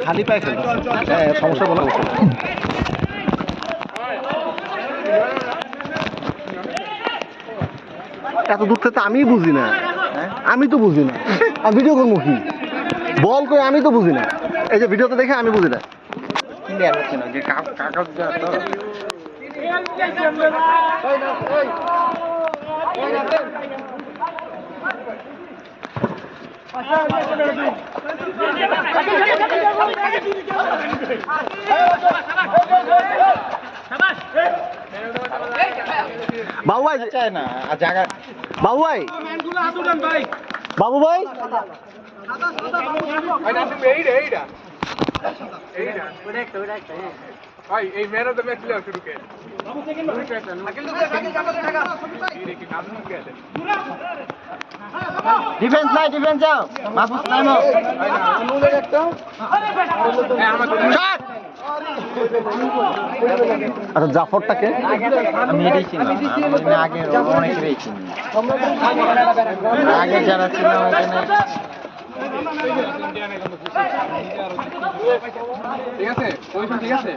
খালি পায়ে খেলতে হ্যাঁ সমস্যা বলা এত দূর থেকে আমি বুঝি না আমি তো বুঝি না আমি ভিডিও করবো কি বল করে আমি তো বুঝি না এই যে ভিডিওতে দেখে আমি বুঝি না ক্লিয়ার হচ্ছে না যে কাগজ তো বাবু ভাই চায় না জায়গা বাবু ভাই বাবু ভাই ভাই এই man of the match player শুরু কে ডিফেন্স নাই ডিফেন্স যাও মাহফুজ নামো আচ্ছা জাফরটাকে আমি এটাই চিনি আগে অনেকেরই চিনি আগে যারা ছিল ঠিক আছে পজিশন ঠিক আছে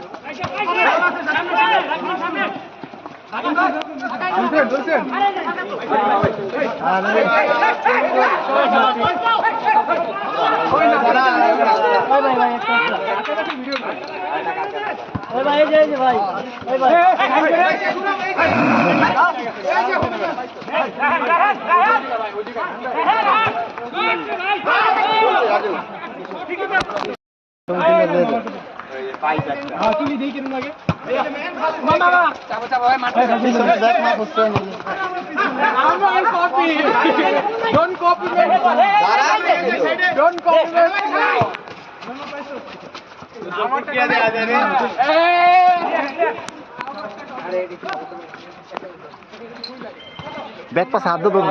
ব্যাক পাস হাত দিয়ে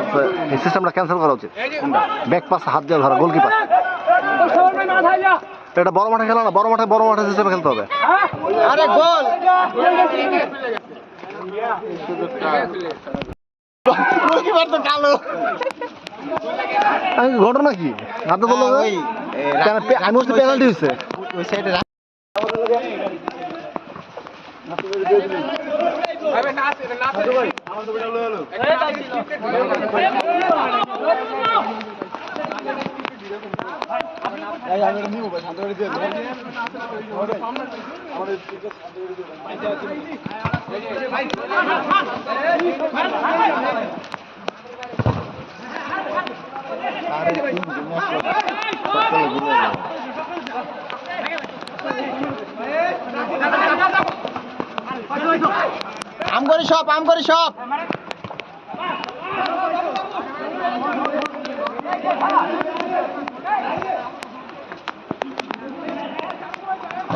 এই সিস্টেমটা ক্যান্সেল করা উচিত ব্যাক পাস হাত দিয়ে ধরা গোলকিপার এটা বড় মাঠে খেলা না বড় মাঠে সিস্টেমে খেলতে হবে আরে গোল গোলকিপার তো কালো ঘটনা কি হাতে বললো আমি হচ্ছে পেনাল্টি হয়েছে ওই সাইডে আম করি সব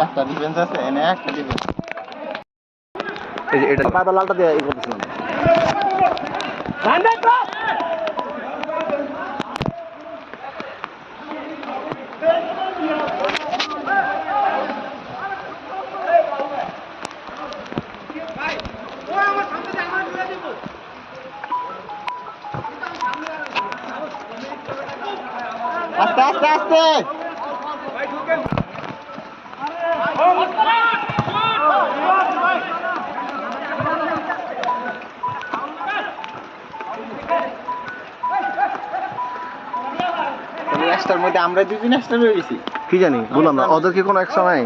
একটা ডিফেন্স আছে এনে একটা ডিফেন্স এই যে এটা পাতা লালটা দিয়ে ই করতেছিলাম আস্তে আস্তে আস্তে এক্সট্রার মধ্যে আমরা দুজন এক্সট্রা হয়ে গেছি কি জানি বললাম না ওদের কি কোনো এক্সট্রা নাই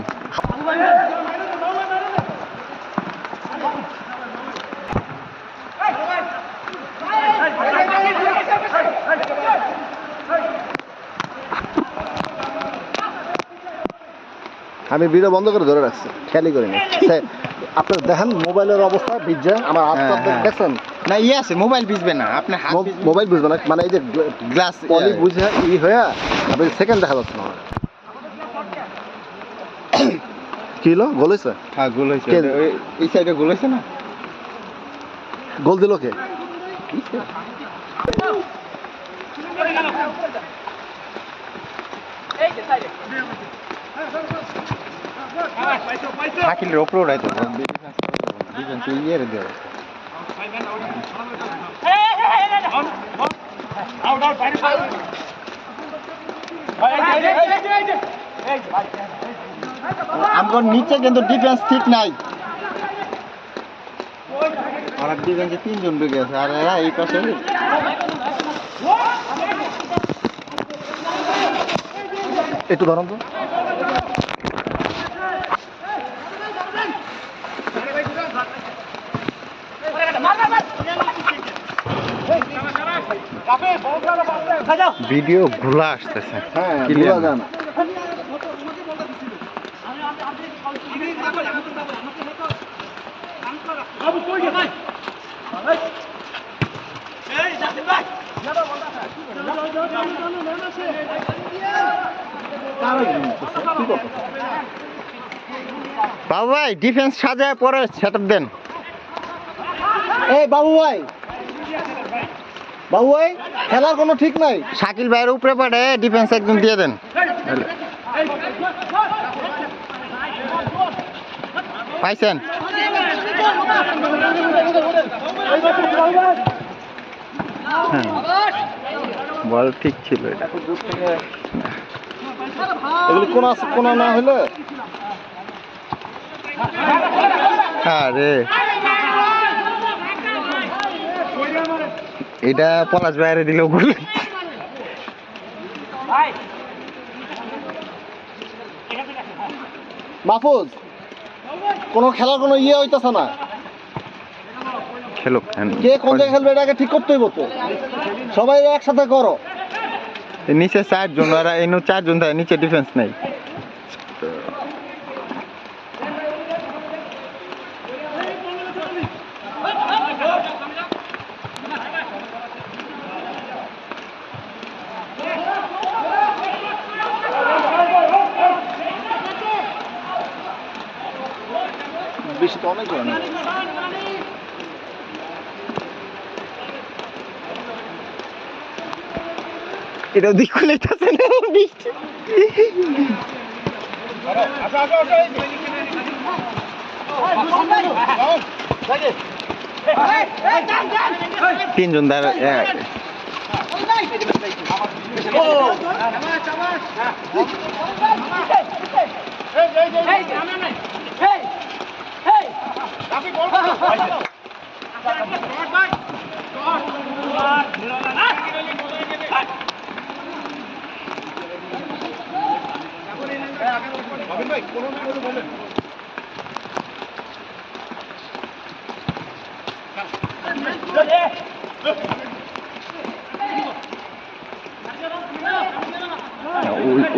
আমি ভিডিও বন্ধ করে ধরে রাখছি খেয়ালই করিনি আপনার দেখেন মোবাইলের অবস্থা ভিজে আমার হাত দেখছেন না ইয়ে আছে মোবাইল ভিজবে না আপনার মোবাইল বুঝবে না মানে এই যে গ্লাস পলি বুঝে ই হয়ে আপনি সেকেন্ড দেখা যাচ্ছে না কি হলো গোল হয়েছে হ্যাঁ গোল হয়েছে এই সাইডে গোল হয়েছে না গোল দিল কে Hakil ropro udah itu, defense clear dia. Out, আমগো নিচে কিন্তু ডিফেন্স ঠিক নাই। আর ডিফেন্সে 3 জন ঢুকে আছে আর এরা এই পাশে একটু ধরুন তো। ভিডিও ঘোলা আসতেছে। হ্যাঁ ঘোলা যায় না। বাবু ভাই ডিফেন্স সাজায় পরে সেটআপ দেন। এই বাবু ভাই, বাবু ভাই খেলার কোনো ঠিক নাই। শাকিল ভাইয়ের উপরে পড়ে ডিফেন্স একদম দিয়ে দেন। পাইছেন? বল ঠিক ছিল এটা। এগুলি কোন আছে কোন না হলে আরে এটা পলাশ বাইরে দিলেও ভুল। মাহফুজ কোন খেলার কোনো ইয়ে হইতেছে না। খেলো কে কোন জায়গায় খেলবে এটাকে ঠিক করতে হইব তো। সবাই একসাথে করো। নিচে 4 জন আর এনো 4 জন থাকে, নিচে ডিফেন্স নাই। বেশি তো অনেক করে না। এটা দেখো লেটাছে না বৃষ্টি। 3 জন দাঁড়া।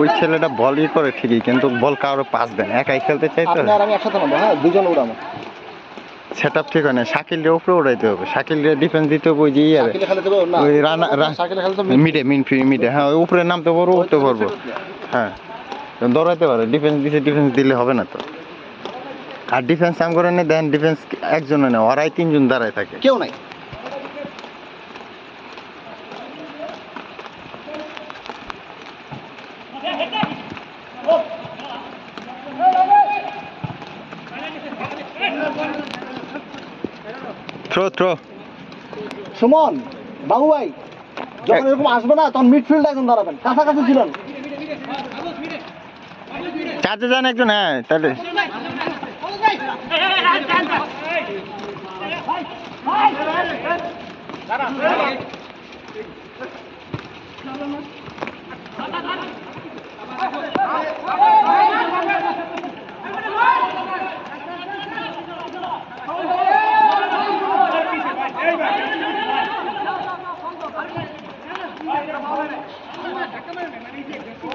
ওই ছেলেটা বলই করে ঠিকই, কিন্তু বল কারো পাস দেন, একাই খেলতে চাই তো। আমি একসাথে নামবো। হ্যাঁ দুজন উড়াবো। সেটআপ ঠিক হয় না। শাকিলের উপরে উড়াইতে হবে, শাকিলের ডিফেন্স দিতে হবে। ওই যে ওই রানা মিডে মিডে। হ্যাঁ ওই উপরে নামতে পারবো, উঠতে পারবো। হ্যাঁ দৌড়াইতে পারে। ডিফেন্স দিছে, ডিফেন্স দিলে হবে না তো। আর ডিফেন্স আম করে নেই দেন, ডিফেন্স একজনে নেই, ওরাই 3 জন দাঁড়ায় থাকে, কেউ নাই। থ্রো সুমন বাবু ভাই যখন এরকম আসবে না তখন মিডফিল্ড একজন দাঁড়াবেন, কাছাকাছি ছিলেন। চার্জে যান একজন। হ্যাঁ তাহলে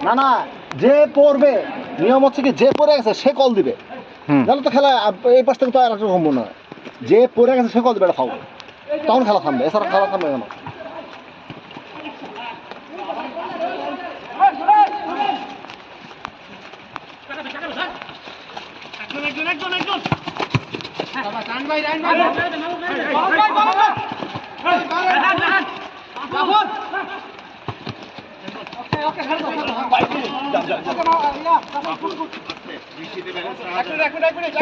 না না, যে পড়বে নিয়ম হচ্ছে কি, যে পড়ে গেছে সে কল দিবে। তাহলে তো খেলা এই পাশ থেকে তো আর একটা সম্ভব না। যে পড়ে গেছে সে কল দিবে, এটা ফাউল, তখন খেলা থামবে, এছাড়া খেলা থামবে কেন?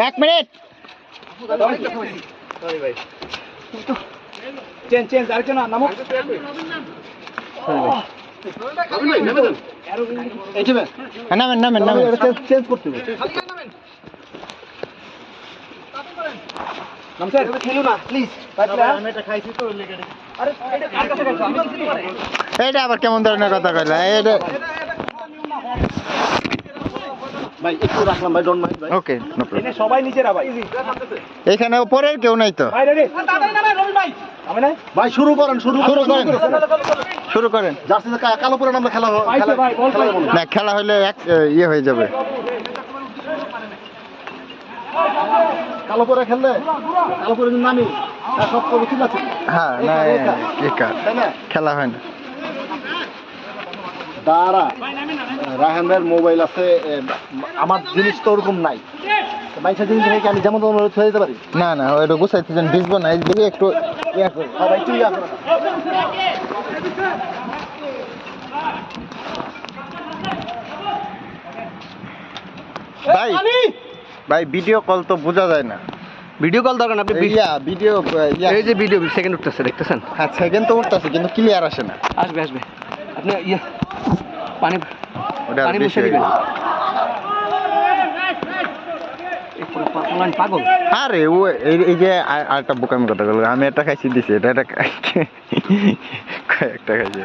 এক মিনিট চেঞ্জ আরেকজন নামো। নামেন নামেন নামেন চেঞ্জ করতে হবে এটা আবার কেমন ধরনের কথা কইলা এটা ভাই একটু রাখলাম ভাই ডোন্ট মাইন্ড ভাই ওকে নো প্রবলেম সবাই নিচেরা ভাই এখানে উপরের কেউ নাই তো ভাই রেডি তাড়াতাড়ি নামেন রবি ভাই আমি না ভাই শুরু করেন শুরু করেন জার্সিতে কালো পরে আমরা খেলা না খেলা হলে এক ইয়ে হয়ে যাবে কালো পরে খেললে কালো পরে নামি সব করে ঠিক আছে হ্যাঁ না একা খেলা হয় না দাঁড়া রায়হানের মোবাইল আছে আমার জিনিস তো ওরকম নাই বাইশা জিনিস থেকে আমি যেমন তেমন হয়ে যেতে পারি না না ওইটা গুছাইতে যেন ভিজবো না এই দেখি একটু ইয়া করে সবাই একটু ইয়া করে ভাই ভাই ভিডিও কল তো বোঝা যায় না ভিডিও কল দরকার না আপনি ভিডিও এই যে ভিডিও সেকেন্ড উঠতেছে দেখতেছেন হ্যাঁ সেকেন্ড তো উঠতেছে কিন্তু ক্লিয়ার আসে না আসবে আসবে আপনি পানি ওটা পানি বেশি মুছে হয়ে দিবেন গেছে। পাগল আরে ও এই যে আরেকটা বোকামি কথা বলবো আমি একটা খাইছি দিছি এটা কয়েকটা খাইছি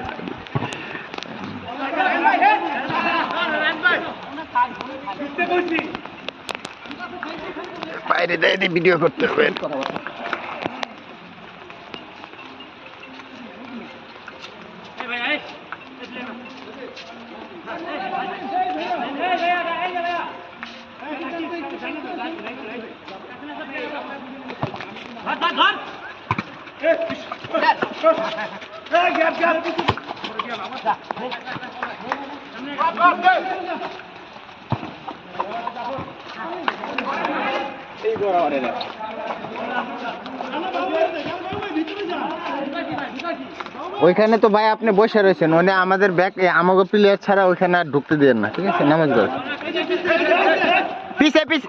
বাইরে দেয় ভিডিও করতে হবে ওইখানে তো ভাই আপনি বসে রয়েছেন মানে আমাদের ব্যাগ আমাকে প্লেয়ার ছাড়া ওইখানে আর ঢুকতে দেন না ঠিক আছে নামাজ পড়ে পিছে পিছে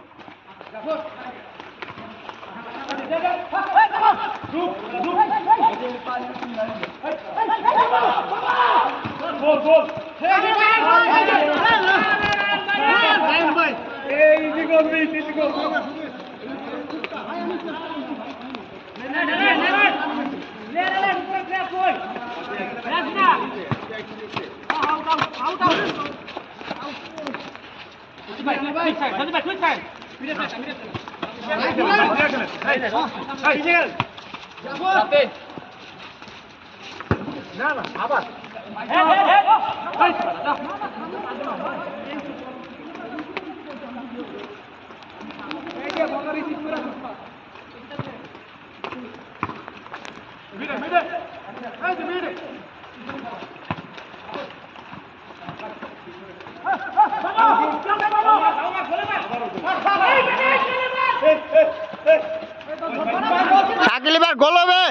শাকিল এবার গোল হবে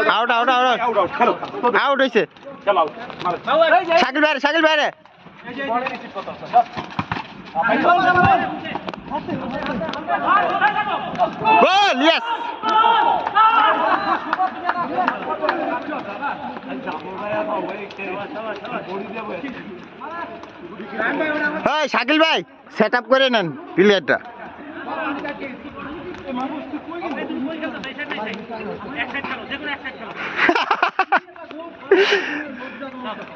আউট আউট আউট আউট হয়েছে শাকিল বাইরে গোল ইয়েস শাকিল ভাই সেট আপ করে নেন প্লেয়ারটা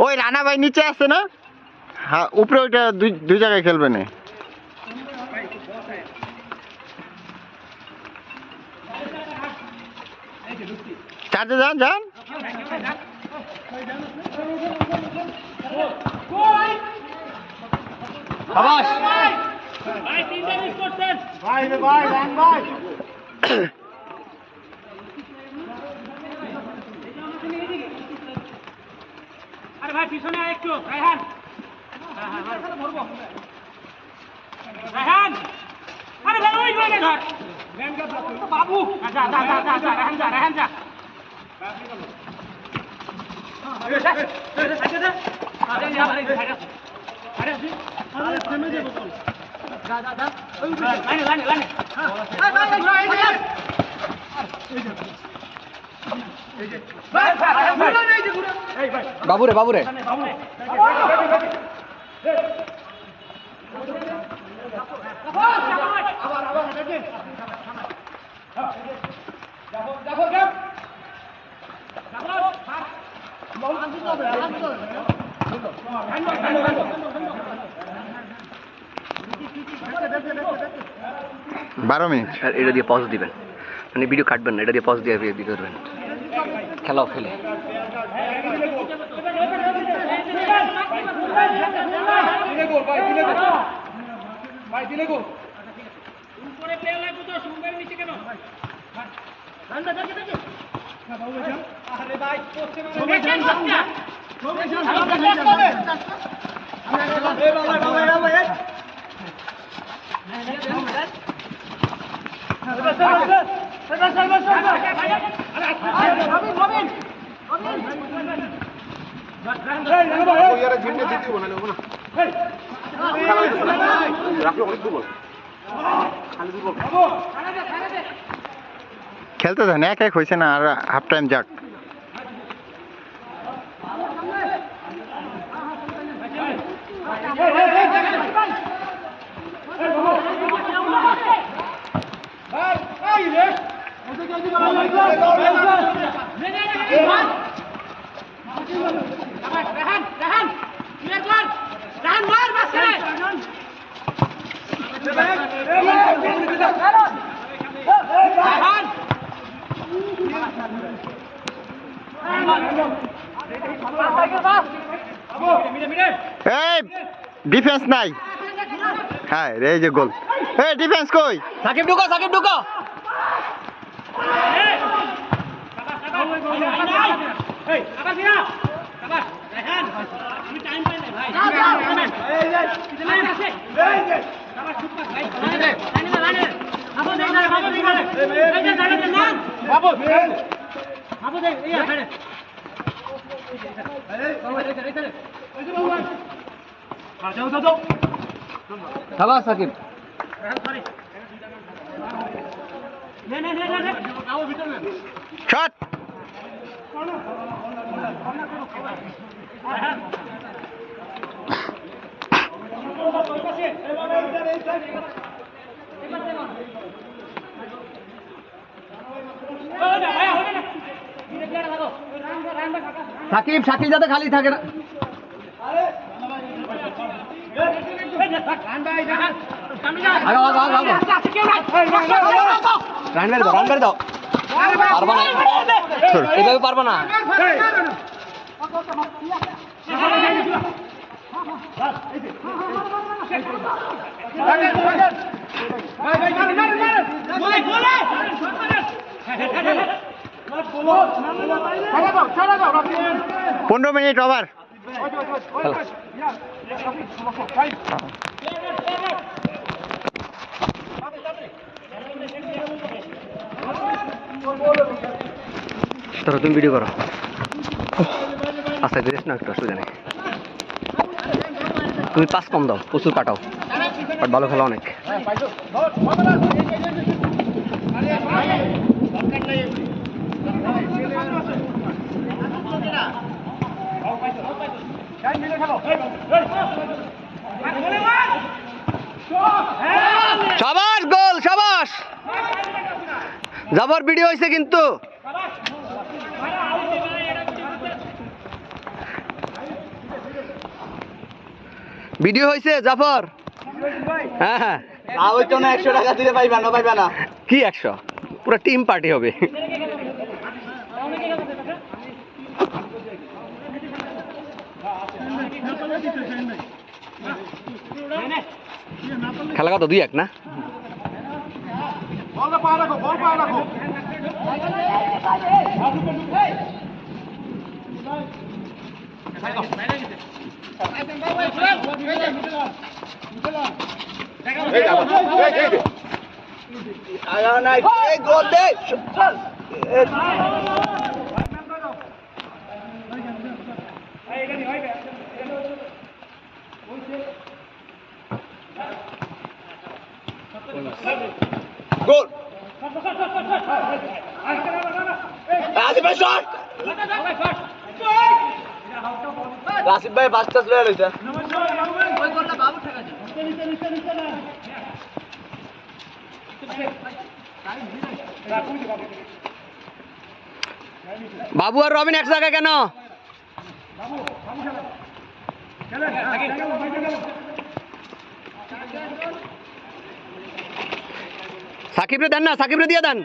ওই রানা ভাই নিচে আছে না হ্যাঁ উপরে ওইটা দুই জায়গায় খেলবে না চার্জে যান যান আরে ভাই পিছনে আয় একটু রায়হান রায়হান আরে ভাই ওই জায়গা ধর বাবু যা রায়হান যা বাবুরে বাবুরে বারো মিনিট আর এটা দিয়ে পজ দিবেন, মানে ভিডিও কাটবেন না, এটা দিয়ে পজ দিয়ে ভিডিও করবেন। খেলাও খেলে উপরে প্লেয়ার লাগবে তো, সুন্দর নিচে কেন? আরে ভাই করছে খেলতে দেন, এক এক হয়েছে না, আর হাফ টাইম যাক। এই ডিফেন্স নাই, হ্যাঁ রে, এই যে গোল। এই ডিফেন্স কই? সাকিব ঢুকো, সাকিব ঢুকো। শাবাশ সাকিব। শট। সাকিব, সাকিব যাতে খালি থাকে না। রান বের দাও, রান বের দাও। পারবা না, এভাবে পারবা না। পনেরো মিনিট ওভার। ধরো তুমি ভিডিও করো। আচ্ছা রেস্ট না, একটু অসুবিধা নেই। তুমি পাস কম দাও, প্রচুর কাটাও, বাট ভালো খেলা অনেক। শাবাশ গোল, শাবাশ। জাফর ভিডিও হয়েছে কিন্তু। ভিডিও হয়েছে জাফর। হ্যাঁ হ্যাঁ, 100 টাকা দিলে পাইবা না, পাইবা না। কি 100? পুরো টিম পার্টি হবে। খেলা কত? 2-1 না? গোল আসিফ ভাই শট আসিফ ভাই বাসটা চলে গেছে বাবু আর রবিন এক জায়গায় কেন? সাকিবরে দেন না, সাকিবরে দিয়ে দেন।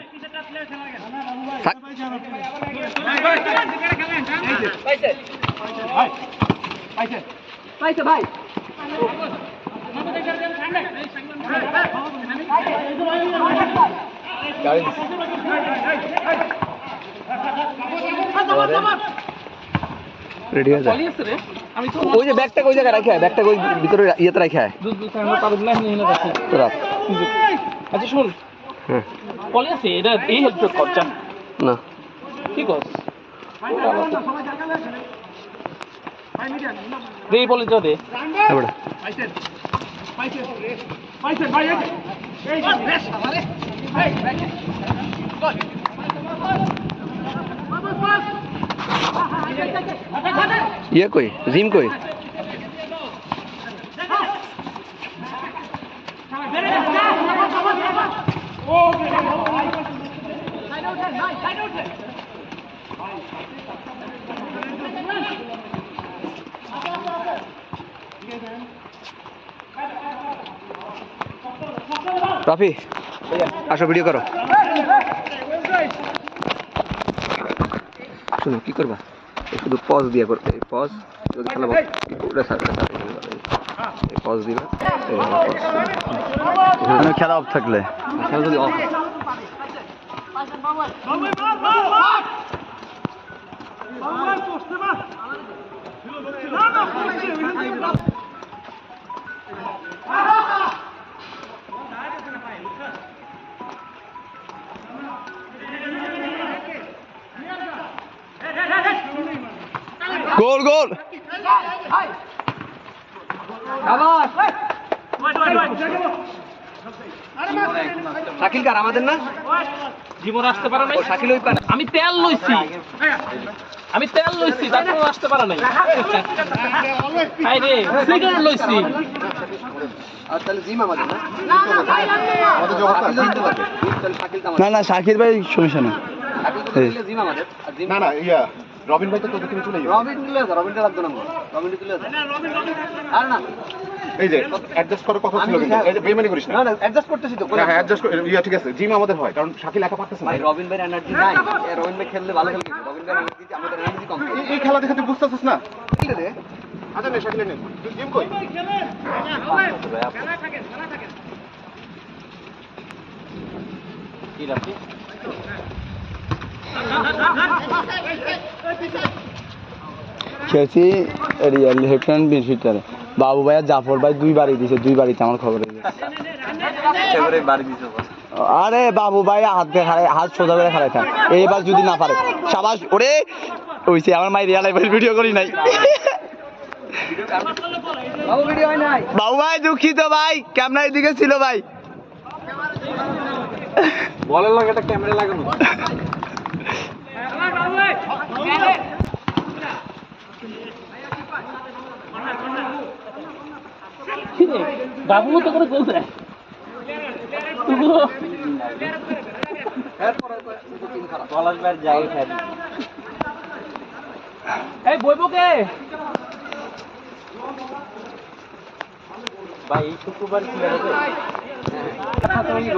রেডি হয়ে যায়। ওই যে ব্যাগটা ওই জায়গায় রাখা, ব্যাগটা ওই ভিতরে ইয়েতে রাখা। আচ্ছা শুন হ্যাঁ কলি আছে এটা এই হেল্প করছা না ঠিক আছে দে বলে যাও দে এবারে ইয়ে কই জিম কই? রাফি আসো ভিডিও করো। শুনো কি করবা, শুধু পজ দিয়ে করবে, পজ খেলা পজ দিবা, খেলা অফ থাকলে খেলা যদি অফ গোল গোল শাকিল কার আমাদের না জীবন আসতে পারে নাই শাকিল ওই পারে আমি তেল লইছি তারপর আসতে পারে নাই হাই রে সিগারেট লইছি আর তাহলে জিম আমাদের না আমাদের জগৎটা জিততে পারবে তাহলে শাকিল তো না না শাকিল ভাই সমস্যা না জিম আমাদের না না ইয়া রবিন ভাই তো তোদের থেকে চলে যাবে রবিন তুলে যা রবিনটা লাগবে না রবিন তুলে যা আর না এই যে অ্যাডজাস্ট করার কথা ছিল কিন্তু এই যে বেমানি করিস না না অ্যাডজাস্ট করতেছি তো হ্যাঁ অ্যাডজাস্ট ইয়া ঠিক আছে জিম আমাদের হয় কারণ শাকিল একা পারতেছে না ভাই রবিন ভাই এনার্জি নাই রবিন ভাই খেললে ভালো খেলবে রবিন ভাই এনার্জি আমাদের এনার্জি কম এই খেলা দেখে তুই বুঝতেছিস না কি রে আচ্ছা নে শাকিল নে জিম কই কি রাখি খেলছি রিয়াল হেফটেন বিশিটারে বাবু ভাই আর জাফর ভাই দুইবারই দিছে, দুইবারইতে আমার খবর হয়ে গেছে। আরে বাবু ভাই হাত সোজা করে খেলায় থাক, এইবার যদি না পারে সাবাস ওরে ওইছে আমার মাই রিয়াল ভিডিও করি নাই বাবু ভাই দুঃখিত ভাই, ক্যামেরা এদিকে ছিল ভাই, বলের লাগে একটা ক্যামেরা লাগানো বাবু তো করে গোল দেয় এই বইবকে ভাই এই শুক্রবার কি হবে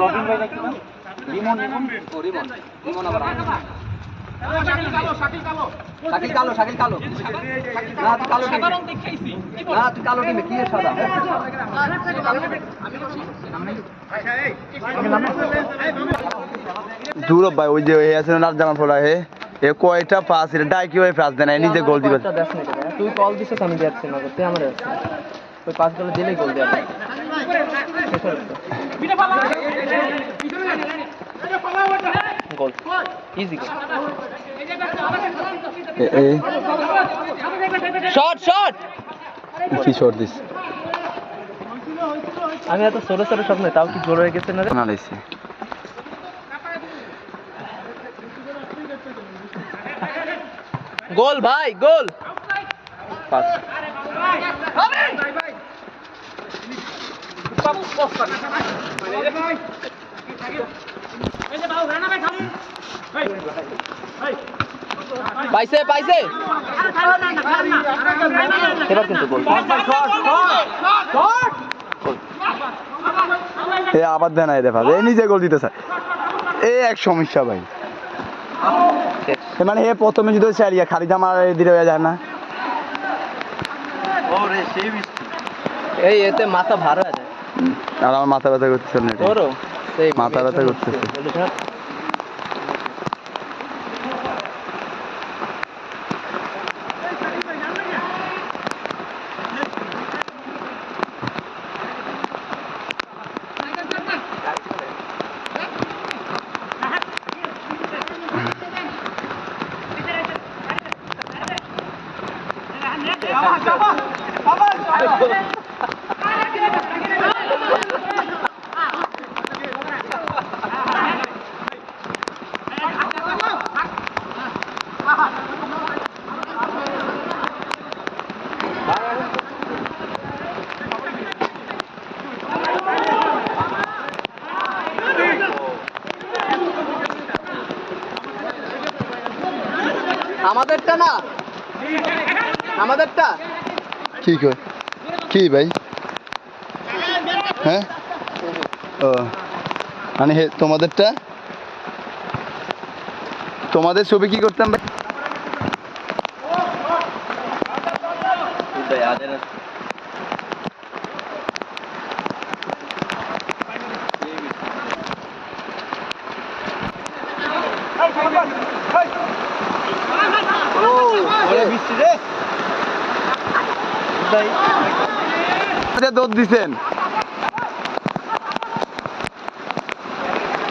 রবিন ভাই নাকি না লিমন লিমন আবার শাকিল কালো না তুই কালো দেখাইছি না তুই কালো টিমে কি সাদা দূর ভাই ওই যে আছে না জামা পড়া হে এ কয়টা পাস এটা ডাই কি ভাই পাস দেন নিজে গোল দিবে তুই কল দিছিস আমি যাচ্ছি না তুই আমারে আছে ওই পাস গুলো দিলেই গোল দেয়া গোল ইজি শট শট কি শট দিস আমি এত ছোট ছোট স্বপ্ন তাও কি জোর হয়ে গেছে না রে? বানাইছে গোল ভাই গোল পাইছে পাইছে এবার কিন্তু গোল এ আবার দেন আই রেফার এ নিজে গোল দিতে চায় এ এক সমস্যা ভাই মানে এ প্রথমে যদি চারিয়া খালি আমার দিতে হয়ে যায় না এই এতে মাথা ভার হয়ে যায় আর আমার মাথা ব্যথা করতেছে না তোরও সেই মাথা ব্যথা করতেছে আমাদেরটা না আমাদেরটা কি কই কি ভাই হ্যাঁ ও মানে তোমাদেরটা তোমাদের ছবি কি করতাম ভাই দৌড় দিছেন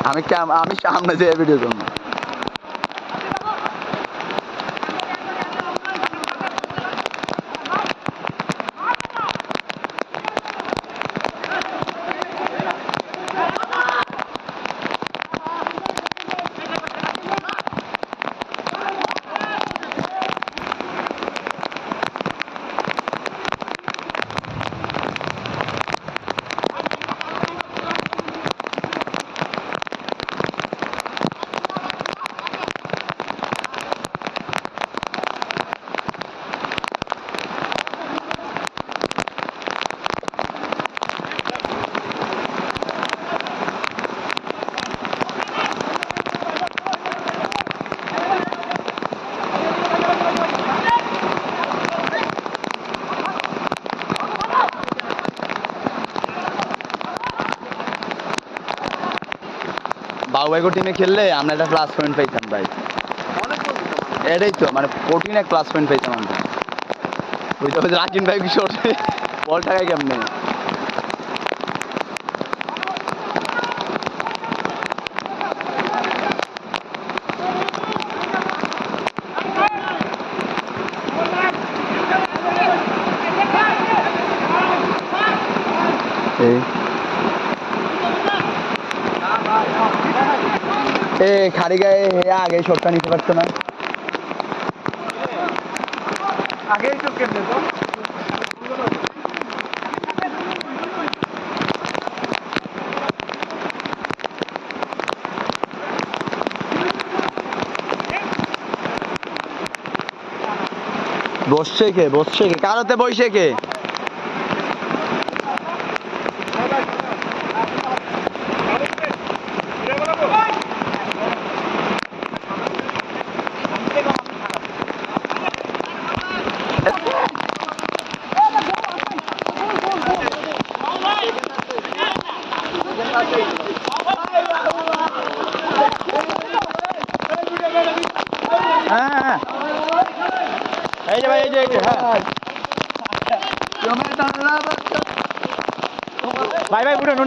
আমি সামনে যে ভিডিও করবো বাবুভাইগো টিমে খেললে আমরা একটা প্লাস পয়েন্ট পাইতাম ভাই এটাই তো মানে কঠিন এক প্লাস পয়েন্ট পাইতাম আমরা বুঝতে পারছি রাকিন ভাই কি শর্টে বল টাকায় কেমনে এ খাড়ি গায়ে আগে শটটা নিতে পারতো না আগেই তো কেটে তো বসছে কে কারোতে বইছে কে হ্যাঁ এই যে ভাই এই যে হ্যাঁ ভাই উঠেন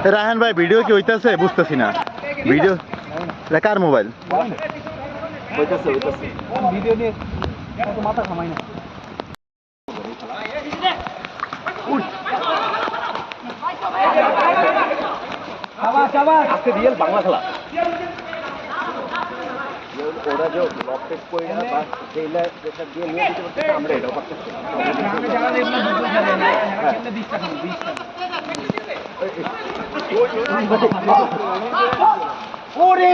রায়হান ভাই ভিডিও কি হইতাছে বুঝতেছি না ভিডিও কার মোবাইল আজকে রিয়েল বাংলা খেলা ওরা যে লকটেক করে না বা যেটা যেটা দিয়ে নিয়ে দিতে পারছে আমরা এটাও পারতেছি ওরে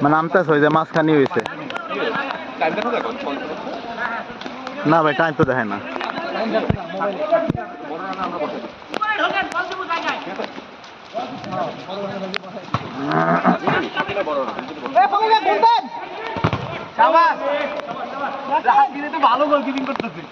মানে নামটা হয়ে যায় মাঝখানি হয়েছে না ভাই টাইম তো দেখে না ভালো গোলকিপিং করতেছে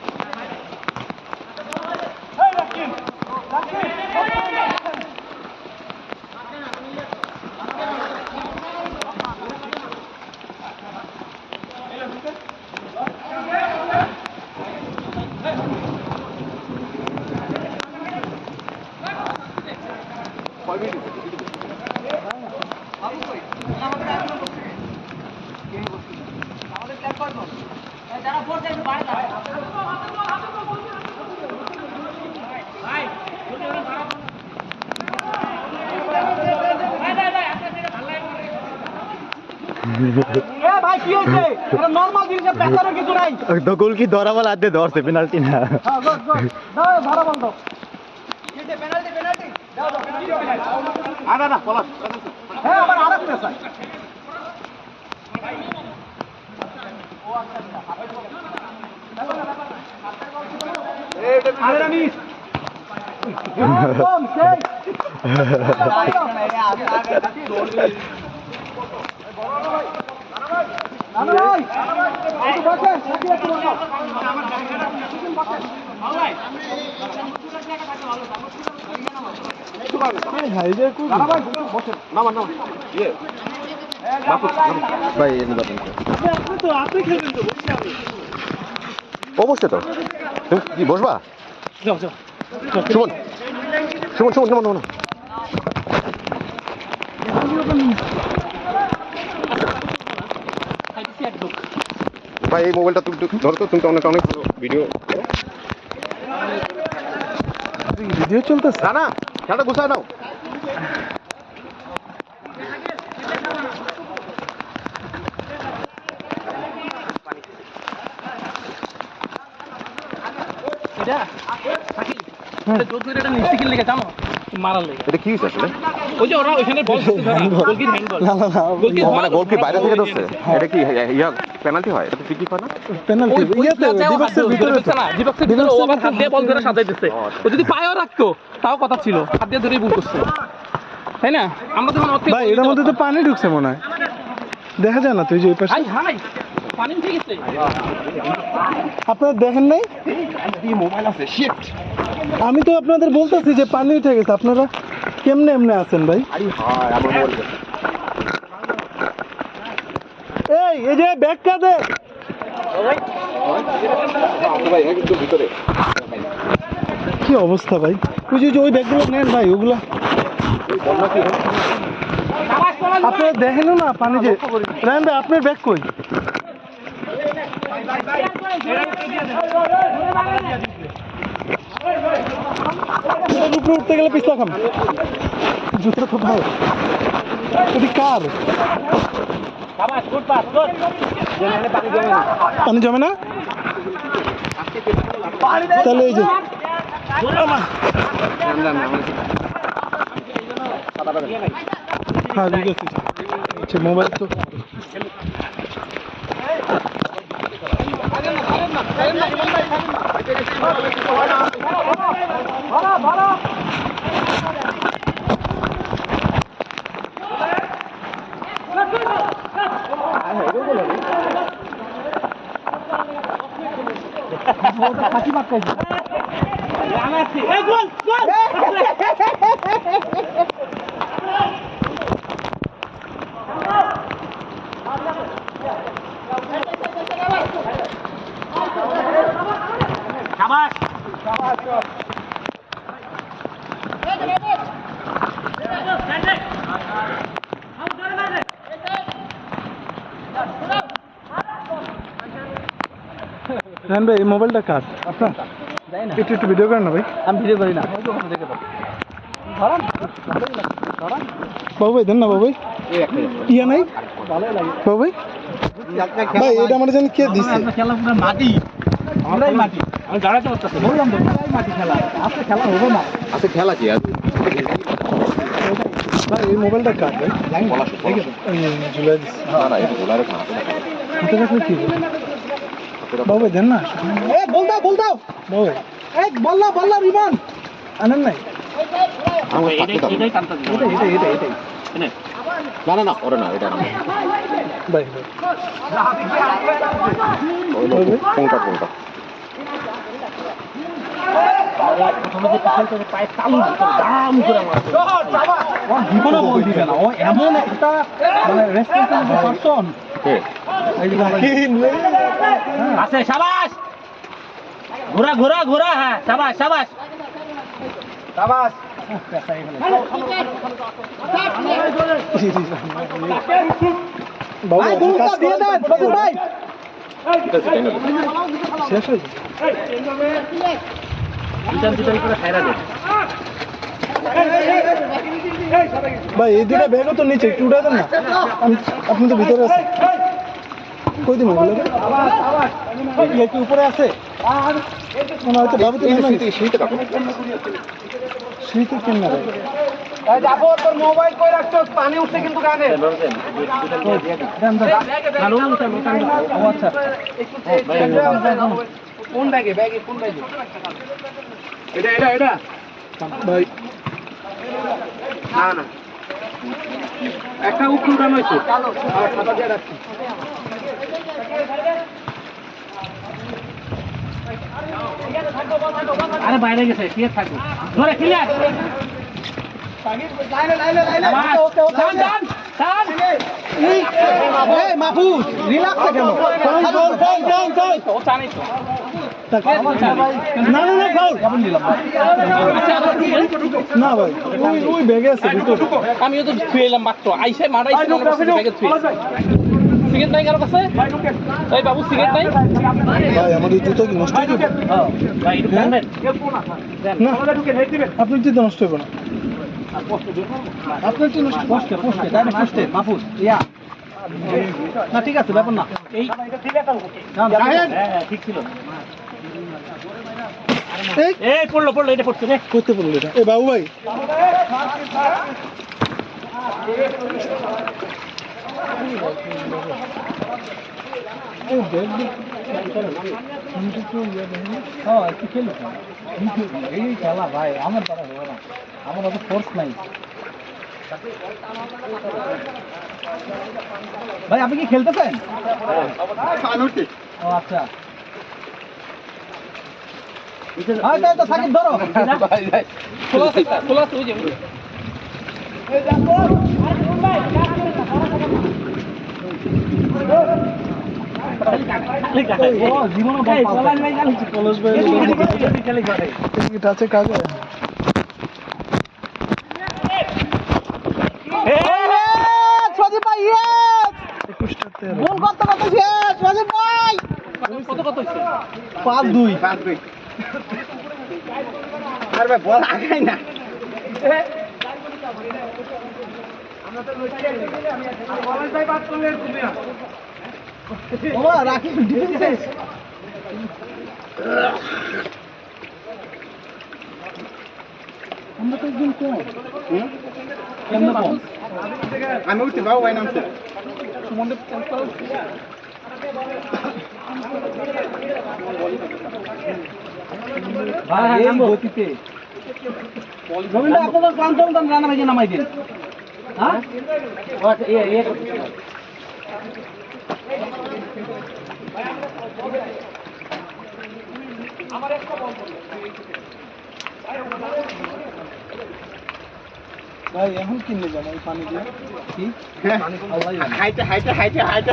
গোলকি ধরা বল আদে ধরছে পেনাল্টি না ভাই অবশ্যই তো তুমি কি বসবা সুমন সুমন সুমন সুমন সুমন ভাই এই মোবাইলটা তুমি ধরো তো তুমি তো অনেক অনেক ভিডিও ভিডিও চলতেছে না না খেলাটা গুছায় নাও এটা কি হয়েছে আসলে ওই যে ওরা ওইখানে বল গোলকির হ্যান্ডবল মানে গোল কি বাইরে থেকে ধরছে এটা কি ইয়া পেনাল্টি হয় এটা তো ফ্রি হয় না পেনাল্টি ইয়াতে ডিবক্সের ভিতরে না ডিবক্সের ভিতরে ও আবার হাত দিয়ে বল ধরে সাজাই দিচ্ছে ও যদি পায়েও রাখতো তাও কথা ছিল হাত দিয়ে ধরেই ভুল করছে তাই না আমরা যখন ভাই এর মধ্যে তো পানি ঢুকছে মনে হয় দেখা যায় না তুই যে ওই পাশে হাই হাই পানি উঠে গেছে আপনারা দেখেন নাই মোবাইল আছে শিট আমি তো আপনাদের বলতেছি যে পানি উঠে গেছে আপনারা কেমনে এমনে আছেন ভাই আরে হ্যাঁ আমার মোবাইল এই যে ব্যাগ কাঁদে ভাই একদম ভিতরে কি অবস্থা ভাই ওই যে ওই ব্যাগগুলো নেন ভাই ওগুলা আপনারা দেখেনও না পানি যে রায়ন ভাই আপনার ব্যাগ কই উপরে উঠতে গেলে পিছলা খাম জুতো তো ভাই এটি কার পানি জমে না তাহলে এই যে হ্যাঁ ঠিক আছে আচ্ছা মোবাইল তো রান ভাই এই মোবাইলটা কার আপনার একটু একটু ভিডিও করেন না ভাই আমি ভিডিও করি না বাবু ভাই দেন না বাবু ভাই ইয়া নাই বাবু ভাই ভাই এটা আমার জন্য কে দিচ্ছে খেলা পুরো মাটি আমরাই মাটি আমি দাঁড়াতে পারতেছি বললাম তো পুরাই মাটি খেলা আজকে খেলা হবে না আচ্ছা খেলা কি আর ভাই এই মোবাইলটা কার ভাই ঝুলাই দিচ্ছে না না এটা বলার না হাতে রাখলে কি হবে বাবু ভাই দেন না বল দাও বাবু ভাই বললা বিমান আনেন নাই এটাই কান্তা এটাই না না না করে না এটা না ভাই কোনটা প্রথমে যে পিছন থেকে পায়ে তালু দাম করে মারছে জীবনে বল দিবে না ও এমন একটা মানে রেসপন্সিবল পারসন আছে শাবাশ ঘোরা হ্যাঁ শাবাশ বাবু দিয়ে দেন বাবু ভাই শেষ হয়েছে ভাই এই দুটা ব্যাগও তো নিচে একটু উঠে দেন না আপনি তো ভিতরে আছেন কই দিন ওগুলো কি উপরে আছে মনে হয়তো বাবু তো শীতে কেন না তোর মোবাইল কই রাখছো পানি উঠছে কিন্তু গানে আচ্ছা কোন ব্যাগে এটা ভাই না একটা উপর উঠানো হয়েছে খাতা দিয়ে রাখছি আরে বাইরে গেছে কে থাকবে ধরে ক্লিয়ার মাহফুজ রিল্যাক্স কেন না ভাই ওই ব্যাগে আছে আমিও তো ছুঁয়ে এলাম মাত্র আইসে মারাইছে সিগারেট নাই কারো কাছে এই বাবু সিগারেট নাই ভাই আমার এই জুতো কি নষ্ট হয়ে যাবে না আপনার জুতো নষ্ট হবে না আপনার জন্য পোস্টে মাহফুজ ইয়া না ঠিক আছে ব্যাপার না এই ঠিক ছিল এই পড়লো এটা পড়ছে রে করতে পড়লো এটা এই বাবু ভাই এই খেলা ভাই আমার দ্বারা হবে না আমার অত ফোর্স নাই ভাই আপনি কি খেলতেছেন ও আচ্ছা সাকিব ধরো খোলা আছে ওই যে আছে কাজে কত হচ্ছে 5-2 আর ভাই বল আগাই না বাবা রাখি ডিফেন্সে আমরা তো একদম কম আমি উঠতে পারবো ভাই নামছে সুমনকে চেঞ্জ করো। গতিতে জমিটা আপনাদের ক্লান্ত রান্না ভেজে নামাই দিন হ্যাঁ ভাই এখন কিনলে যাবো এই পানি দিয়ে কি হাইটে হাইটে হাইটে হাইটে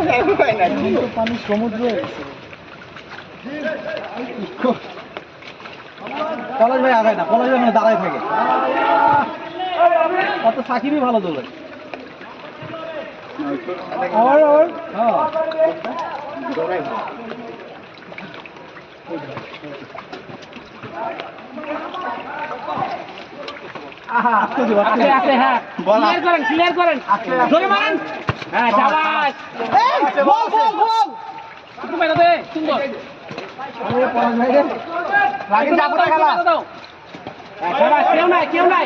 কিন্তু পানি সমুদ্র হয়ে গেছে পলাশ ভাই আগায় না পলাশ ভাই দাঁড়ায় থাকে কত সাকিবই ভালো দোলে ক্লিয়ার করেন জোরে মারেন হ্যাঁ শাবাশ বল বল বল একটু মেরে দে সুন্দর দাও শাবাশ কেউ নাই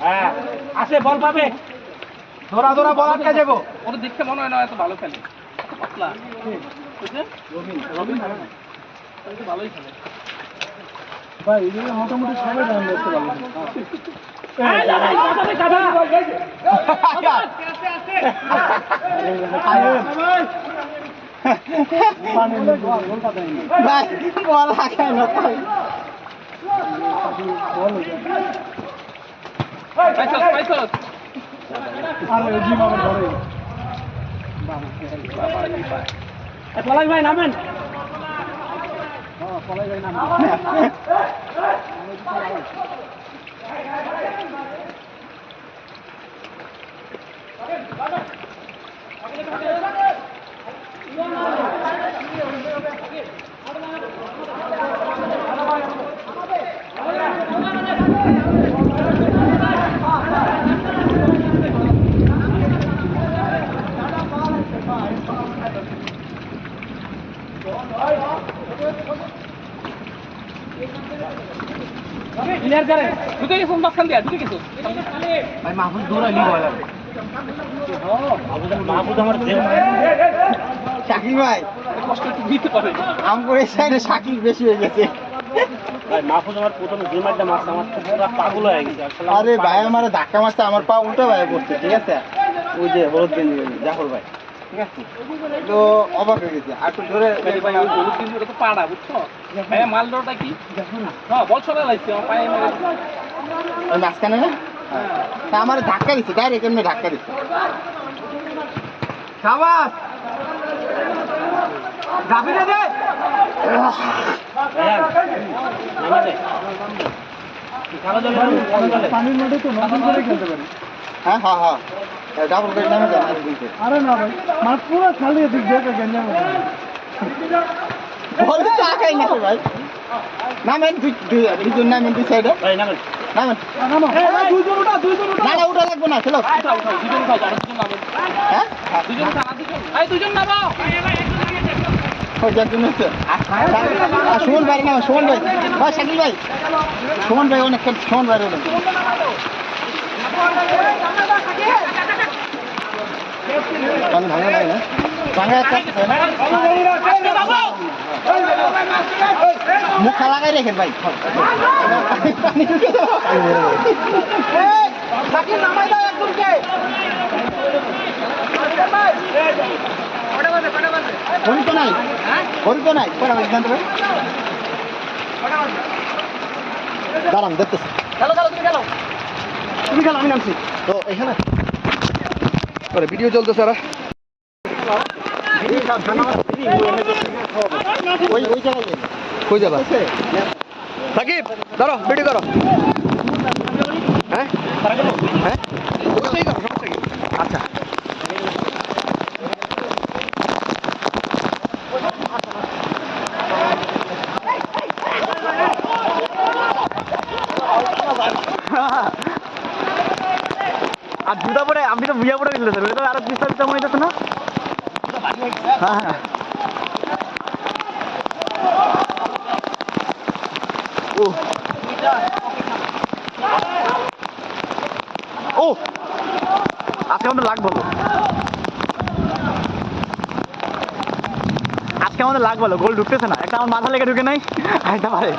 হ্যাঁ আসে বল পাবে ধরা ধরা বল আটকে যাবো ওটা দেখতে মনে হয় না এত ভালো খেলে এত পাতলা বুঝলে রবিন ভালোই খেলে ভাই এগুলো মোটামুটি সবাই রান করতে পারবে বল হাঁকায় না পলাশ ভাই নামেন ক্লিয়ার করেন ঢুকে গেছেন মাঝখান দিয়া ঢুকে গেছো ভাই মাহফুজ দৌড়ালি বল মাহফুজ আমার শাকিল ভাই কষ্ট একটু দিতে পারে আমগো এই সাইডে শাকিল বেশি হয়ে গেছে ভাই মাহফুজ আমার প্রথমে যে মারটা মারছে আমার তো পুরো পাগল হয়ে গেছে আসলে আরে ভাই আমার ধাক্কা মারছে আমার পা উল্টো ভাই পড়ছে ঠিক আছে ওই যে হলুদ গেঞ্জি জাফর ভাই ঠিক আছে তো অবাক হয়ে গেছে আর তো ধরে ভাই ওই হলুদ কিন্তু এটা তো পাড়া বুঝছো ভাই মালদোটা কি হ্যাঁ বল ছড়া লাগছে আমার পায়ে মেরে ওই মাঝখানে না তা আমার ধাক্কা দিচ্ছে ডাইরেক্ট এমনি ধাক্কা দিচ্ছে সাবাস যাবি না রে পানির মধ্যে তো নতুন করে খেলতে পারি হ্যাঁ হ্যাঁ হ্যাঁ ডাবল বেড নামে যান আরে না ভাই মাছ পুরো খালি দিক দেখে গেঞ্জাম বলে তো আকাই না ভাই নামেন দুজন নামেন দুই সাইডে ভাই নামেন নামেন দুজন উঠা না উঠা লাগবে না চলো দুজন উঠাও আর দুজন নামো হ্যাঁ দুজন উঠা আর দুজন এই দুজন নামো ওই একজন হচ্ছে সুমন ভাই না সুমন ভাই ভাই শাকিল ভাই সুমন ভাই অনেক সুমন ভাই অনেক পানি ভাঙা নাই না ভাঙা একটা মুখা লাগাই রেখেন ভাই হরিত নাই হরিত নাই কটা বাজে জানতে পারি দাঁড়ান দেখতেছি তুমি খেলো আমি নামছি তো এখানে ভিডিও চলতেছে ওরা ওই জায়গায় কই যাবা সাকিব ধরো ভিডিও করো হ্যাঁ হ্যাঁ ওইটাই করো সমস্যা কি আচ্ছা আর জুতা পরে আমি হ্যাঁ ও ও আজকে আমাদের লাগ ভালো, আজকে আমাদের লাগ ভালো, গোল ঢুকতেছে না, একটা আমার মাথা লেগে ঢুকে নাই, আরেকটা পারে।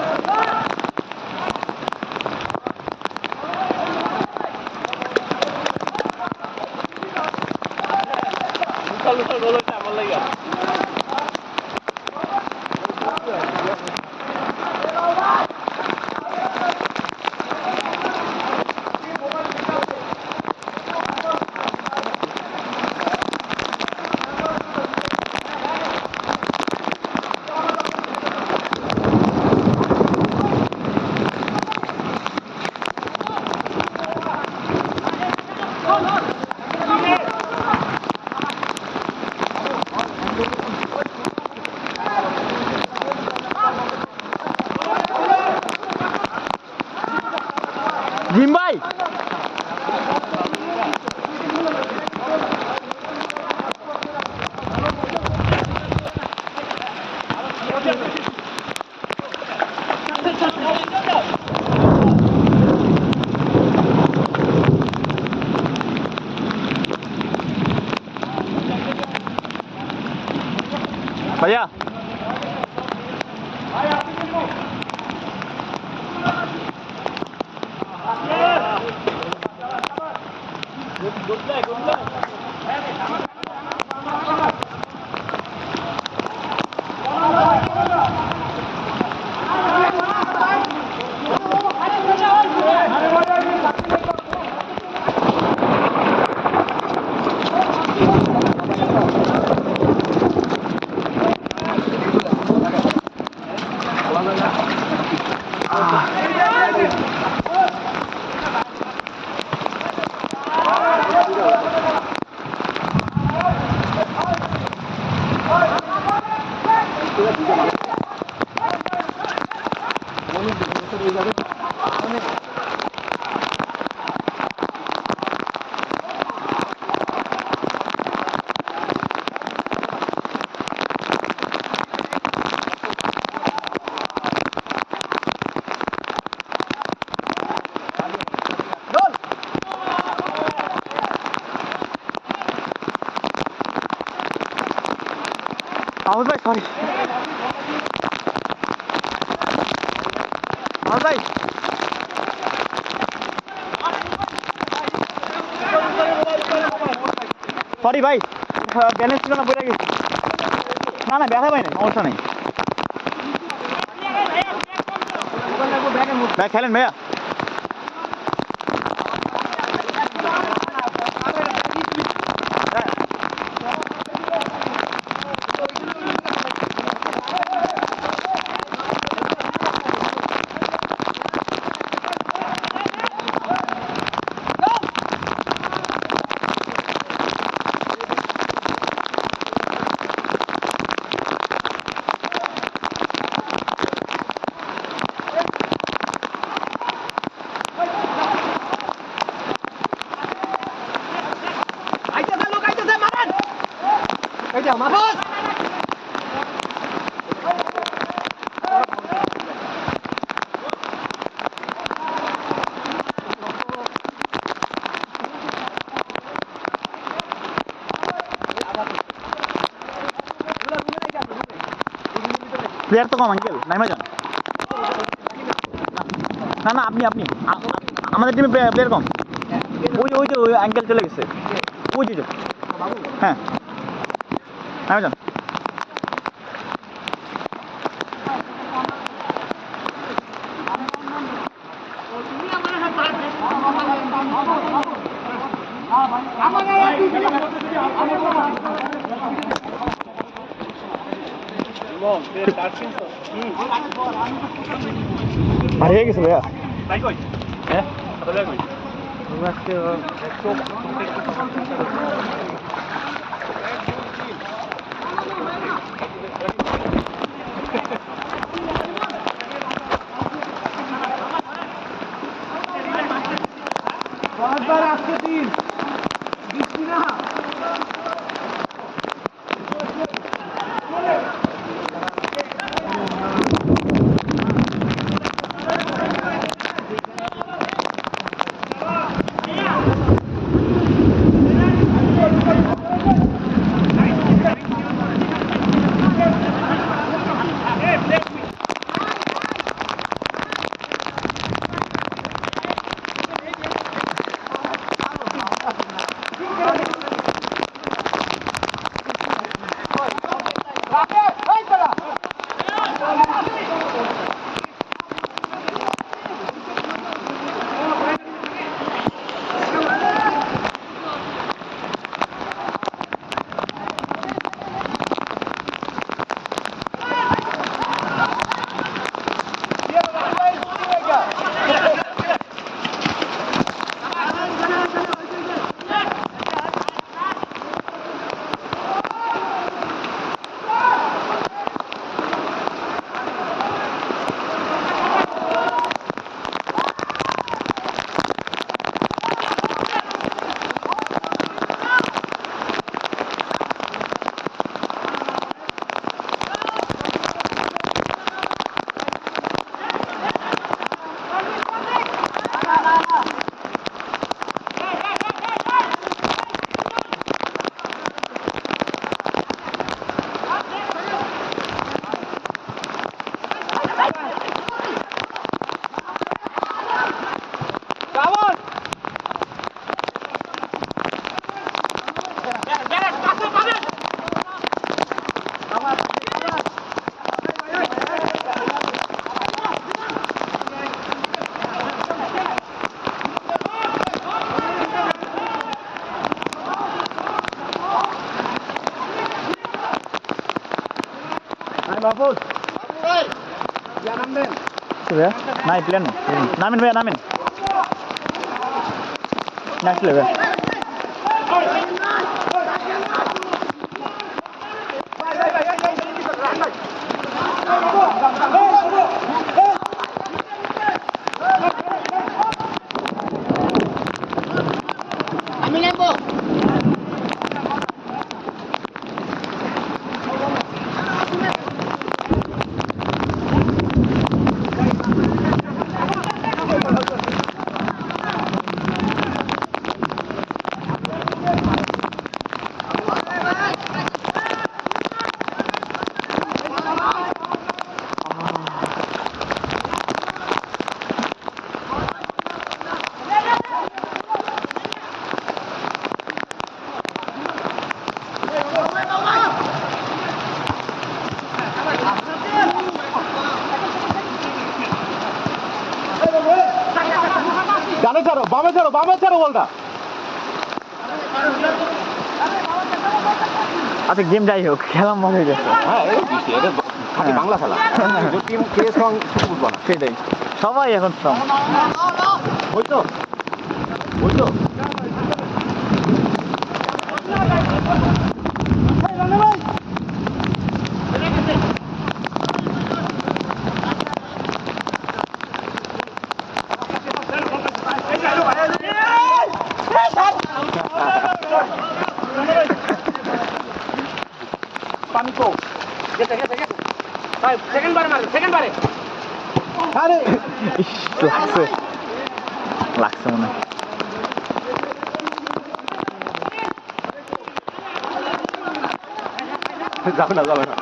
জিম ভাই ভাইয়া আউট ভাই, সরি আউট ভাই, সরি ভাই, ব্যালেন্স ছিল না, পড়ে গেছি। না না ব্যথা পাই না, সমস্যা নেই ভাই, খেলেন ভাইয়া। প্লেয়ার তো কম আঙ্কেল, নাইমা যান। না না আপনি আপনি আমাদের টিমে প্লেয়ার কম। ওই ওই যে ওই আঙ্কেল চলে গেছে, ওই যে হ্যাঁ নাইমা যান। আর হয়ে গেছে ভাইয়া, হ্যাঁ আজকে দিন নাই প্লেন নামেন ভাইয়া নামেন না আসলে ভাই ডানে ছাড়ো বামে ছাড়ো বলটা আচ্ছা গেম যাই হোক খেলা মজা হয়ে যাচ্ছে হ্যাঁ এটা খালি বাংলা খেলা টিম কে স্ট্রং বুঝবো না সেটাই সবাই এখন স্ট্রং বুঝছো সেকেন্ড বারে আরে ইস, লাগছে মনে হয় যাবে না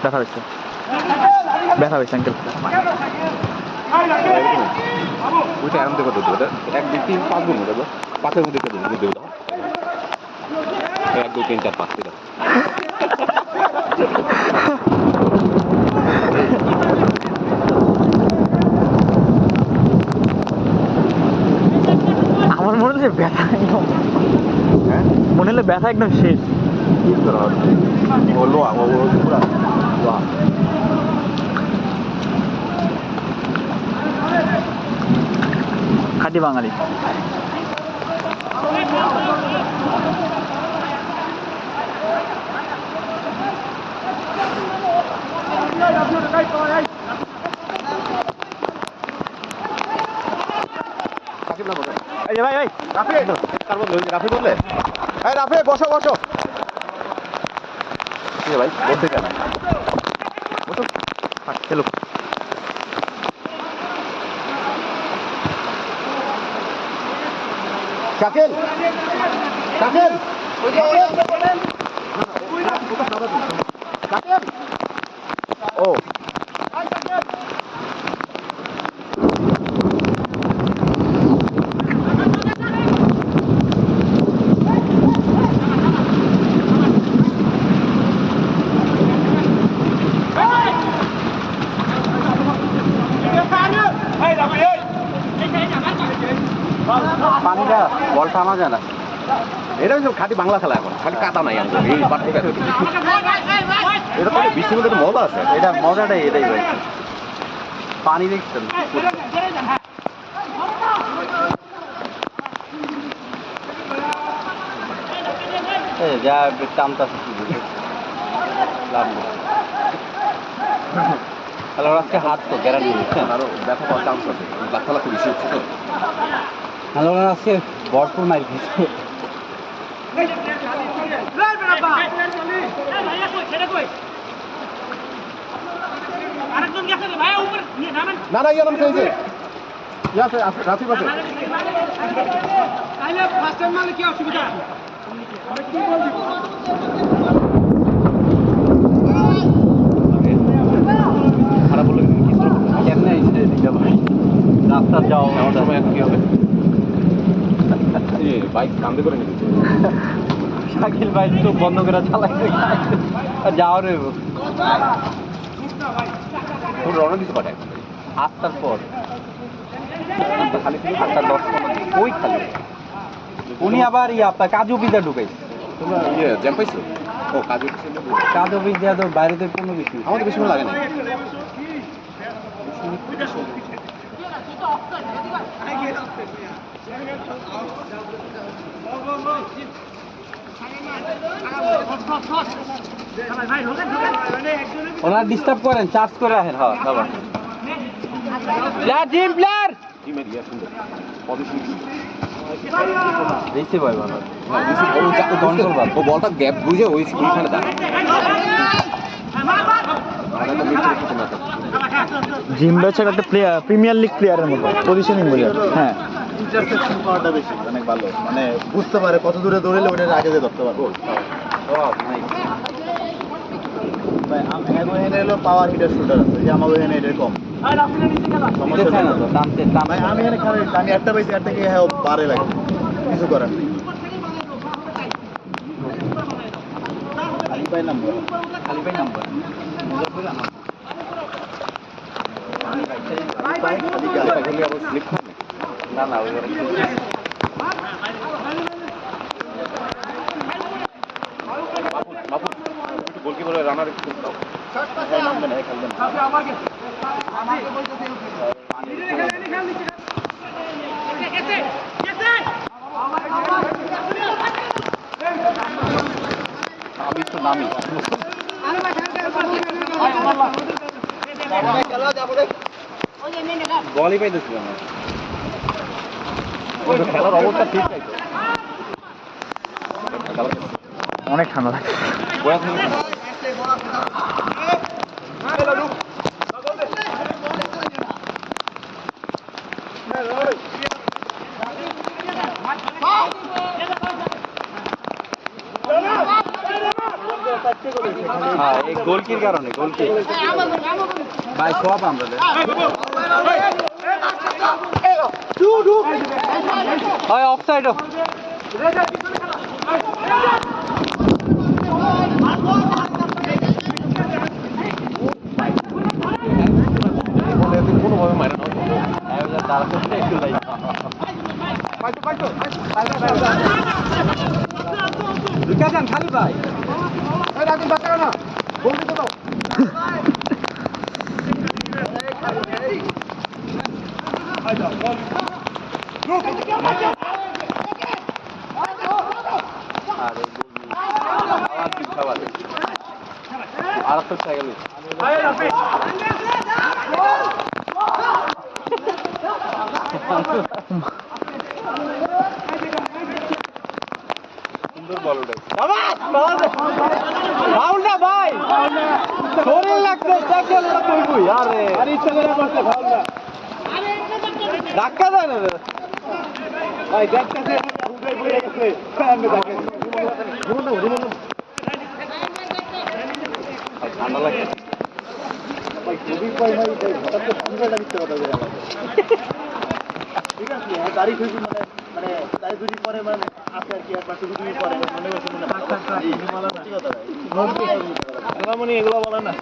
ব্যথা হয়েছে আঙ্কেল ওইটা এরম দেখো দেবো 1 2 3 5 গুণ দেবো 5 এর মধ্যে দেবো 1 2 3 4 5 ঠিক আছে আমার মনে হচ্ছে ব্যথা একদম মনে হলে ব্যথা একদম শেষ ও লোয়া ও পুরা লোয়া খাঁটি বাঙালি এই যে ভাই রাফি তার মধ্যে রাফি বললে এই রাফি বসো কি ভাই বলতে কেন বসো চলো শাকিল ও পানিটা বল টানা যায় না এটা হচ্ছে খাঁটি বাংলা খেলা এখন খালি কাটা নাই আমাদের এই পার্থক্য এটা তো বৃষ্টির মধ্যে মজা আছে এটা মজাটাই এটাই ভাই পানি দেখছেন যা টামটা লাভ নেই তাহলে আজকে হাত তো গ্যারান্টি দিচ্ছেন আরো দেখা পাওয়ার চান্স আছে খেলা খুব বেশি হচ্ছে তো হ্যালো আজকে ভরপুর মার দিচ্ছে না না ইয়ে নাম চাইছে আছে রাফি আছে খারাপ বলে কেমনে রাস্তা যাও আমার সময় এখন কি হবে বাইক কান্দে করে নিয়েছে শাকিল ভাই তো বন্ধ করে চালাইতে যাওয়ার তোর রওনা দিতে পারে 8টার পর খালি 8টা 10 ওই খালি উনি আবার আপনার কাজু পিজা ঢুকাইছে। তোমরা জ্যাম পাইছো? ও কাজু কাজু পিজা তো বাইরেতে কোনো কিছু আমাদের বেশি ভালো লাগে না। ওনার ডিস্টার্ব করেন, চার্জ করে আসেন। হ্যাঁ বাবা প্লেয়ার জিম প্লেয়ার টিমের ইয়া সুন্দর পজিশন দেখছি ভাই ভালো ও বলটা গ্যাপ বুঝে ওইখানে দাঁড়ায়। জিম্বা হচ্ছে একটা প্লেয়ার, প্রিমিয়ার লিগ প্লেয়ারের মতো পজিশনিং বলে। হ্যাঁ, ইন্টারসেপশন পাওয়াটা বেশি অনেক ভালো, মানে বুঝতে পারে কত দূরে দৌড়ালে ওটা আগে দিয়ে ধরতে পারবো। ভাই আমার এখানে হলো পাওয়ার হিটার শুটার আছে, যে আমার এখানে এটা কম সমস্যা নেই। ভাই আমি এখানে খালি আমি একটা পাইছি, একটা থেকে হ্যাঁ বারে লাগে, কিছু করার নেই। খালি পাই নাম্বার না না গোলকিপার রানার নামবে না, খেলবেন আমি তো নামি বলই পাইতেছিলাম না। খেলার অবস্থা ঠিক নাই তো, অনেক ঠান্ডা লাগে। হ্যাঁ এই গোলকির কারণে গোলকি ভাই সব আমরা হয় অফসাইড। কোনোভাবে মাইনা যান খালি ভাই আর তো সাইকেল সুন্দর বল ওটা ফাউল না ভাই, শরীর লাগছে ট্যাকল না কইবই। আরে আরে ইচ্ছা করে করতে ফাউল না, ধাক্কা দেয় না ভাই, দেখতেছে উঠে পড়ে গেছে আমি দেখেন ঠান্ডা লাগে ভাই খুবই ভাই হঠাৎ করে সুন্দরটা দিতে কথা বলে ঠিক আছে। তারিখ হয়েছে মানে তারিখ দুদিন পরে মানে আছে আর কি, একবার দুদিন পরে মনে করছে মনে এগুলো বলে না।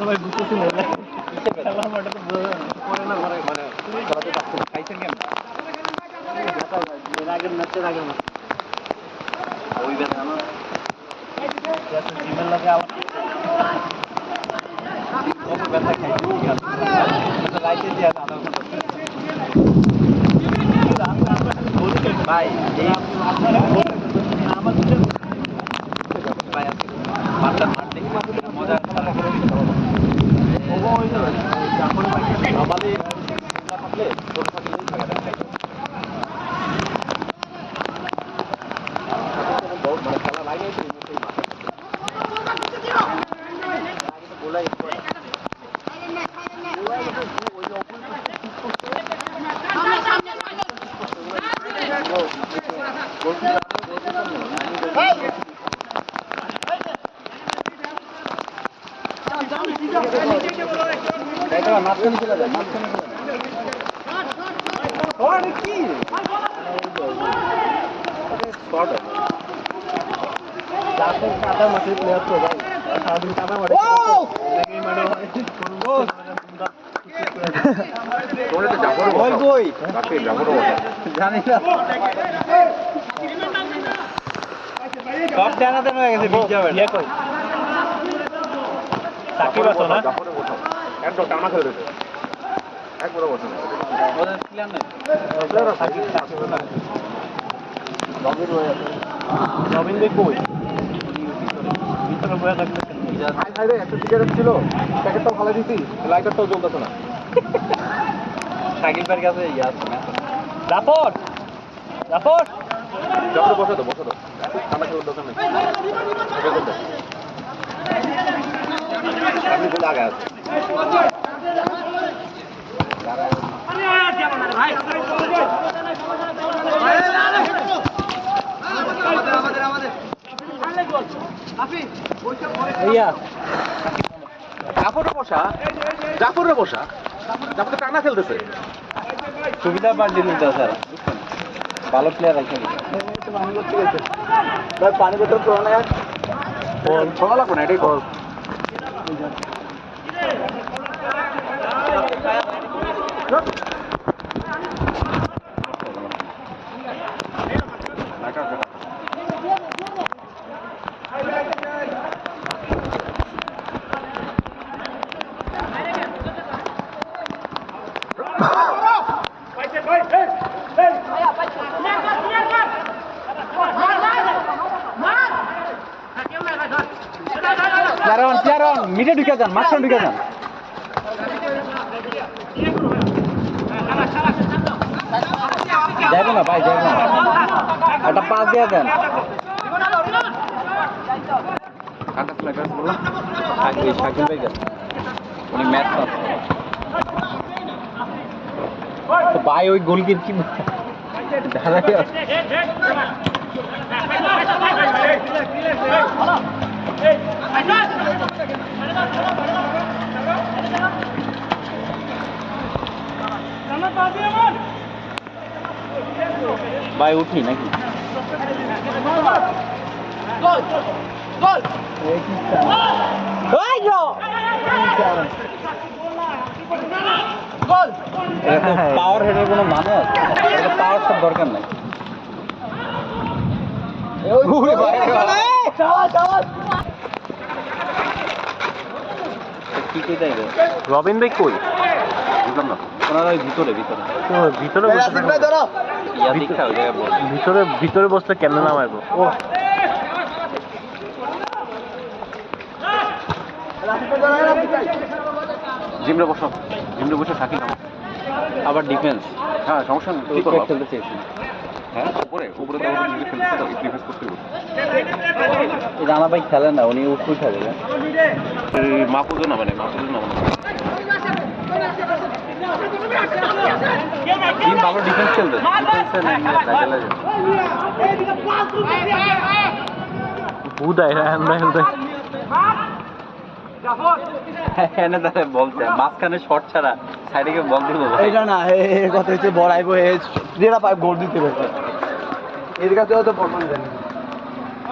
ভাই বুঝতেছি না খাইছেন কেন আগের ম্যাচের আগে ওই ব্যথা না জিমের লাগে আবার ব্যথা খাইছে দিয়ে ভাই আমার ভাই আছে মারটা মারতে মজা থাকলে খেলা লাগে মাঝখানে চলে যায়, মাঝখানে আরে কি শর্ট যাতে কাদা মাঠে প্লেয়ার তো ভাই সারাদিন কাদা মাঠে লাগেই মানে তোরে তো যাবো ওই কই কাকে যাবো জানি না সব জানাতে হয়ে গেছে বিট যাবে ইয়া কই সাকিব আছো না একদম টানা খেলে দিতে একবারে বসে ওদের প্লেয়ার নাই ওদের সাকিব না রবিন হয়ে আছে রবিন ভাই কই ভিতরে বসে থাকতে হাই হাই রে একটা সিগারেট ছিল প্যাকেটটা ভালো দিছি লাইটারটাও জ্বলতেছে না সাকিবের কাছে ইয়া আছে না জাফর জাফর জাফর বসে দাও ঠান্ডা খেলে দোকানে আপনি বলে আগে আছে জাফরে বসা জাফরে টানা খেলতেছে সুবিধা পাল্টি নিতে স্যার ভালো প্লেয়ার আছে ভাই পানি বোতল তো না বল ছোড়া লাগবে না এটাই বল প্লেয়ার মিডে ঢুকে যান মাঝখানে ঢুকে যান যাইব না ভাই যাইব না একটা পাস দিয়ে দেন শাকিল ভাই উনি ম্যাচ তো ভাই ওই গোলকিপ কি দাঁড়াই ভাই উঠি নাকি পাওয়ার হেডের কোনো মানে আছে পাওয়ার সব দরকার নাই কি কি দেয় রবিন ভাই কই বুঝলাম না ওনারা ওই ভিতরে ভিতরে ভিতরে ইয়া দীক্ষা ওই জায়গায় বল ভিতরে বসলে কেমনে নামাইবো ও জিমরে বসে থাকি না আবার ডিফেন্স হ্যাঁ সমস্যা নেই তুই খেলতে চেয়েছি হ্যাঁ উপরে তো নিজে খেলতেছে তো ডিফেন্স করতে হবে এই রানা ভাই খেলেন না উনি উঠুই থাকে মাহফুজও না মানে টিম ভালো ডিফেন্স খেলবে বুদাই রাহান ভাই এনে তাহলে বলছে মাঝখানে শর্ট ছাড়া সাইডে গিয়ে বল দিব এইটা না এর কথা হচ্ছে বড়াইবো যেটা পায় গোল দিতে পারবে এর কাছেও তো পছন্দ জানি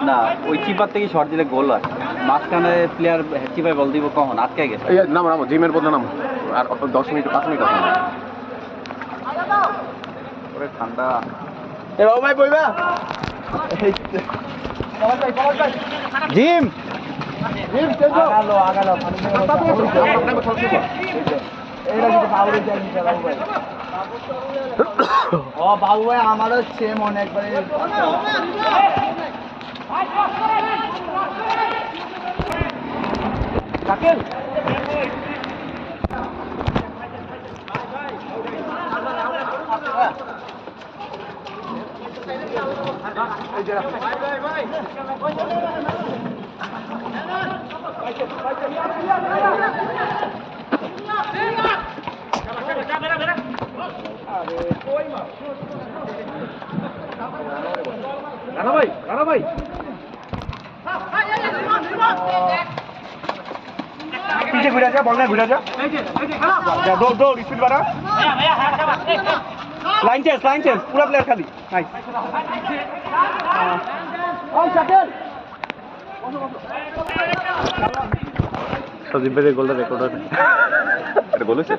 না ওই চিপার থেকে শর্ট দিলে গোল হয় মাঝখানে প্লেয়ার চিপায় বল দিব কখন আটকে গেছে নামো জিমের বদলে নামো আর 10 মিনিট 5 মিনিট আছে ওরে ঠান্ডা এ বাবু ভাই বইবা জিম আগালো এইটা কিন্তু বাবুরে জানি বাবু ভাই ও বাবু ভাই আমারও সেম অনেকবারে কাকেল রানা ভাই পিছে ঘুরে যা বল না ঘুরে যা দৌড় স্পিড বাড়া লাইন চেঞ্জ পুরো প্লেয়ার খালি নাইস সজীব ভাইয়ের গোলটা রেকর্ড হয়েছে এটা গোল হয়েছে